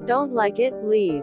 Don't like it, leave.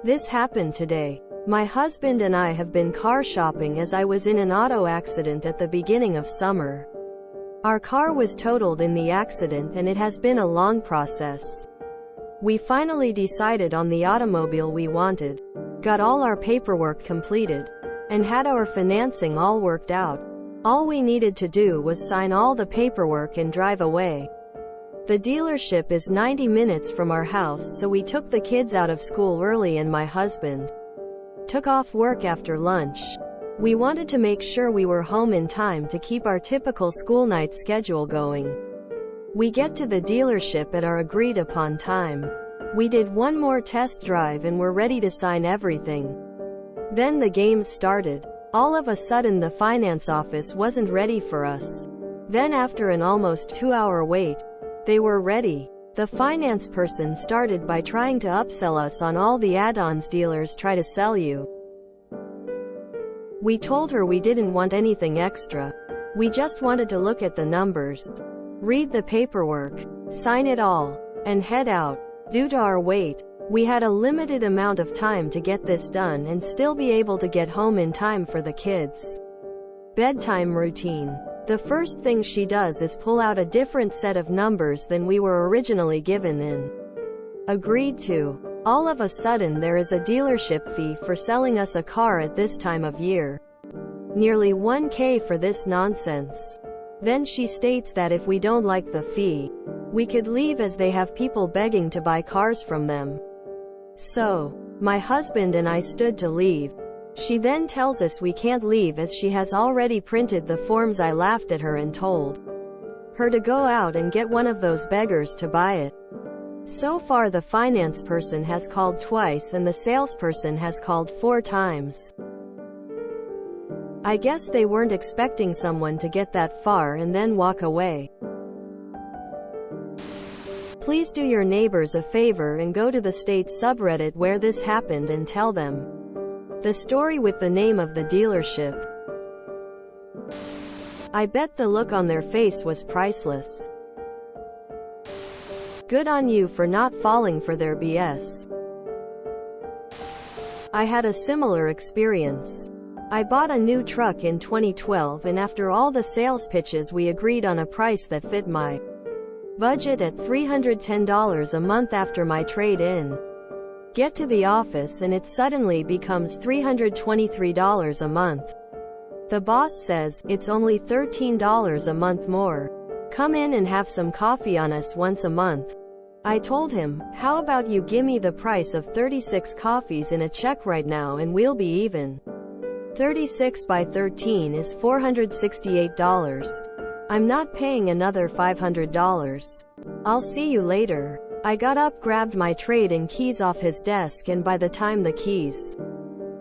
This happened today. My husband and I have been car shopping as I was in an auto accident at the beginning of summer. Our car was totaled in the accident and it has been a long process. We finally decided on the automobile we wanted, got all our paperwork completed, and had our financing all worked out. All we needed to do was sign all the paperwork and drive away. The dealership is 90 minutes from our house, so we took the kids out of school early and my husband took off work after lunch. We wanted to make sure we were home in time to keep our typical school night schedule going. We get to the dealership at our agreed upon time. We did one more test drive and were ready to sign everything. Then the games started. All of a sudden the finance office wasn't ready for us. Then after an almost 2-hour wait, they were ready. The finance person started by trying to upsell us on all the add-ons dealers try to sell you. We told her we didn't want anything extra. We just wanted to look at the numbers, read the paperwork, sign it all, and head out. Due to our wait, we had a limited amount of time to get this done and still be able to get home in time for the kids' bedtime routine. The first thing she does is pull out a different set of numbers than we were originally given and agreed to. All of a sudden there is a dealership fee for selling us a car at this time of year. Nearly $1,000 for this nonsense. Then she states that if we don't like the fee, we could leave as they have people begging to buy cars from them. So, my husband and I stood to leave. She then tells us we can't leave as she has already printed the forms. I laughed at her and told her to go out and get one of those beggars to buy it. So far the finance person has called twice and the salesperson has called 4 times. I guess they weren't expecting someone to get that far and then walk away. Please do your neighbors a favor and go to the state subreddit where this happened and tell them the story with the name of the dealership. I bet the look on their face was priceless. Good on you for not falling for their BS. I had a similar experience. I bought a new truck in 2012 and after all the sales pitches we agreed on a price that fit my budget at $310 a month after my trade-in. Get to the office and it suddenly becomes $323 a month. The boss says, it's only $13 a month more. Come in and have some coffee on us once a month. I told him, how about you gimme the price of 36 coffees in a check right now and we'll be even. 36 by 13 is $468. I'm not paying another $500. I'll see you later. I got up, grabbed my trade-in keys off his desk, and by the time the keys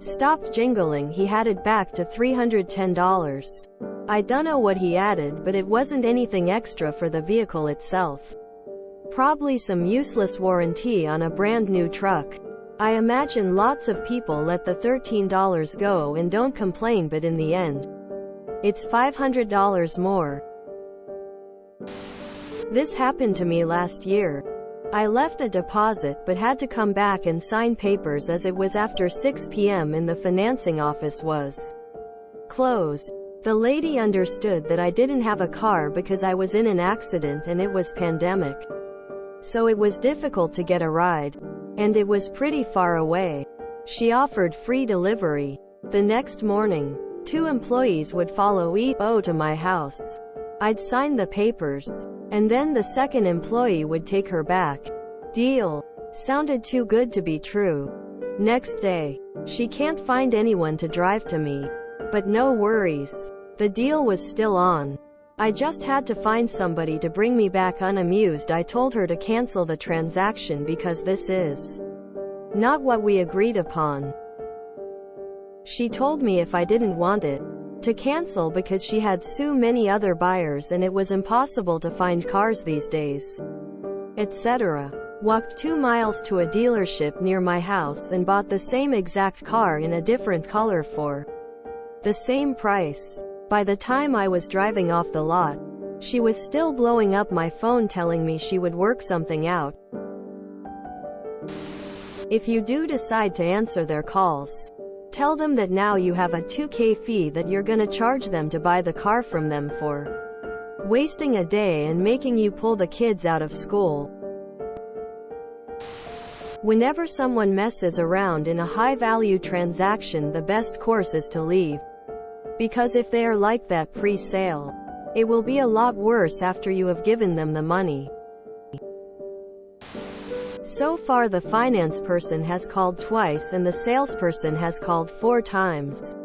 stopped jingling he had it back to $310. I dunno what he added, but it wasn't anything extra for the vehicle itself. Probably some useless warranty on a brand new truck. I imagine lots of people let the $13 go and don't complain, but in the end, it's $500 more. This happened to me last year. I left a deposit but had to come back and sign papers as it was after 6 p.m. and the financing office was closed. The lady understood that I didn't have a car because I was in an accident and it was pandemic. So it was difficult to get a ride. And it was pretty far away. She offered free delivery. The next morning, 2 employees would follow EO to my house. I'd sign the papers. And then the second employee would take her back. Deal. Sounded too good to be true. Next day, she can't find anyone to drive to me. But no worries. The deal was still on. I just had to find somebody to bring me back unamused. I told her to cancel the transaction because this is not what we agreed upon. She told me if I didn't want it, to cancel because she had so many other buyers and it was impossible to find cars these days, etc. Walked 2 miles to a dealership near my house and bought the same exact car in a different color for the same price. By the time I was driving off the lot, she was still blowing up my phone telling me she would work something out. If you do decide to answer their calls, tell them that now you have a $2,000 fee that you're gonna charge them to buy the car from them for wasting a day and making you pull the kids out of school. Whenever someone messes around in a high-value transaction, the best course is to leave. Because if they are like that pre-sale, it will be a lot worse after you have given them the money. So far the finance person has called twice and the salesperson has called 4 times.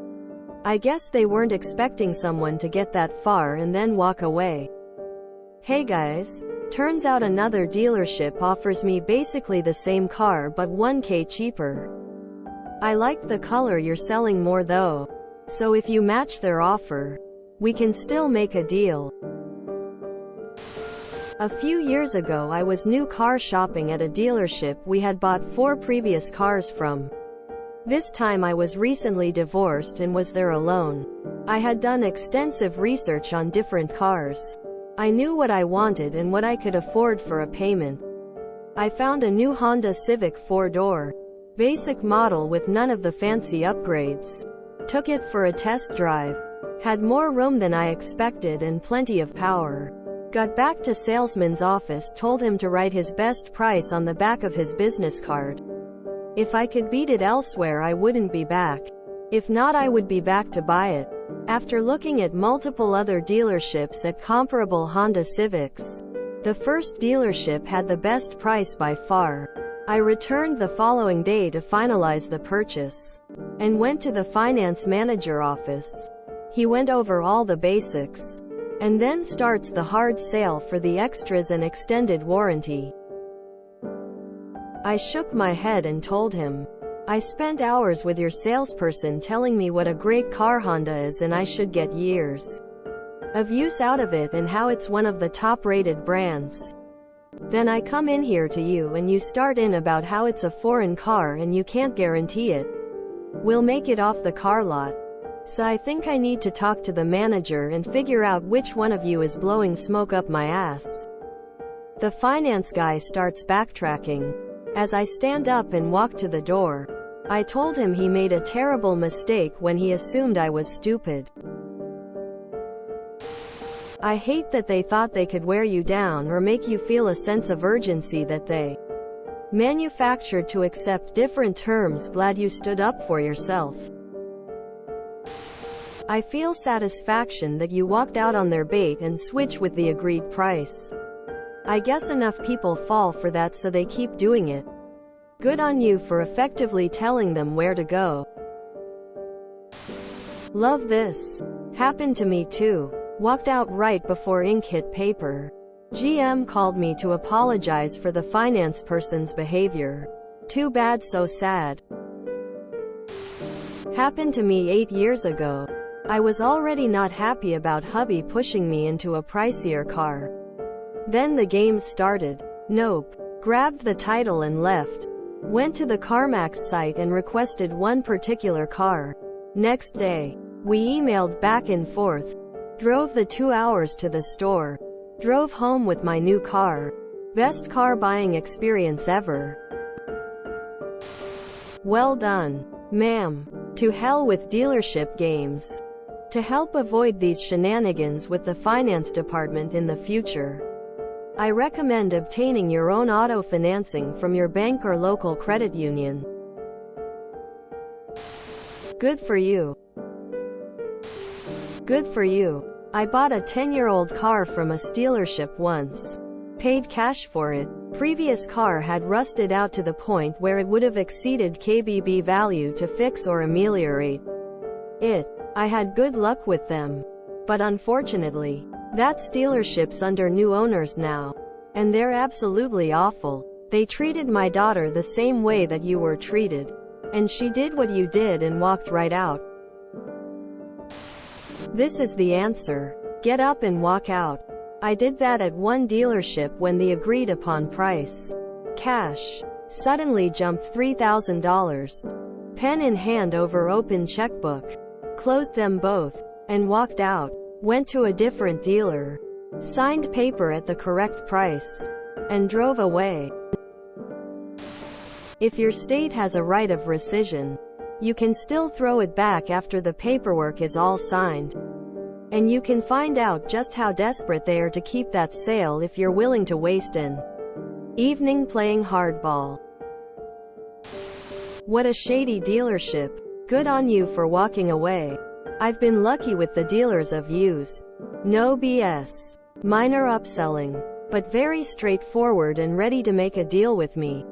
I guess they weren't expecting someone to get that far and then walk away. Hey guys. Turns out another dealership offers me basically the same car but $1,000 cheaper. I like the color you're selling more though. So if you match their offer, we can still make a deal. A few years ago I was new car shopping at a dealership we had bought 4 previous cars from. This time I was recently divorced and was there alone. I had done extensive research on different cars. I knew what I wanted and what I could afford for a payment. I found a new Honda Civic 4-door, basic model with none of the fancy upgrades. Took it for a test drive. Had more room than I expected and plenty of power. Got back to salesman's office, told him to write his best price on the back of his business card. If I could beat it elsewhere I wouldn't be back. If not I would be back to buy it. After looking at multiple other dealerships at comparable Honda Civics, the first dealership had the best price by far. I returned the following day to finalize the purchase, and went to the finance manager office. He went over all the basics, and then starts the hard sale for the extras and extended warranty. I shook my head and told him, I spent hours with your salesperson telling me what a great car Honda is and I should get years of use out of it and how it's one of the top-rated brands. Then I come in here to you and you start in about how it's a foreign car and you can't guarantee it. We'll make it off the car lot. So I think I need to talk to the manager and figure out which one of you is blowing smoke up my ass. The finance guy starts backtracking. As I stand up and walk to the door, I told him he made a terrible mistake when he assumed I was stupid. I hate that they thought they could wear you down or make you feel a sense of urgency that they manufactured to accept different terms. Glad you stood up for yourself. I feel satisfaction that you walked out on their bait and switched with the agreed price. I guess enough people fall for that so they keep doing it. Good on you for effectively telling them where to go. Love this. Happened to me too. Walked out right before ink hit paper. GM called me to apologize for the finance person's behavior. Too bad, so sad. Happened to me 8 years ago. I was already not happy about hubby pushing me into a pricier car. Then the games started. Nope. Grabbed the title and left. Went to the CarMax site and requested one particular car. Next day, we emailed back and forth. Drove the 2 hours to the store. Drove home with my new car. Best car buying experience ever. Well done, ma'am. To hell with dealership games. To help avoid these shenanigans with the finance department in the future, I recommend obtaining your own auto financing from your bank or local credit union. Good for you. Good for you. I bought a 10-year-old car from a dealership once. Paid cash for it. Previous car had rusted out to the point where it would have exceeded KBB value to fix or ameliorate it. I had good luck with them. But unfortunately, that dealership's under new owners now. And they're absolutely awful. They treated my daughter the same way that you were treated. And she did what you did and walked right out. This is the answer. Get up and walk out. I did that at one dealership when the agreed upon price, cash, suddenly jumped $3,000. Pen in hand over open checkbook. Closed them both. And walked out. Went to a different dealer. Signed paper at the correct price. And drove away. If your state has a right of rescission, you can still throw it back after the paperwork is all signed. And you can find out just how desperate they are to keep that sale if you're willing to waste an evening playing hardball. What a shady dealership. Good on you for walking away. I've been lucky with the dealers I've used. No BS. Minor upselling, but very straightforward and ready to make a deal with me.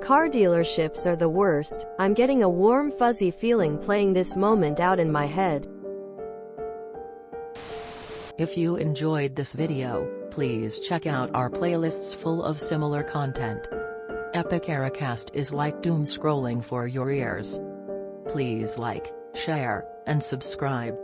Car dealerships are the worst. I'm getting a warm fuzzy feeling playing this moment out in my head. If you enjoyed this video, please check out our playlists full of similar content. Epic Ericast is like doom scrolling for your ears. Please like, share, and subscribe.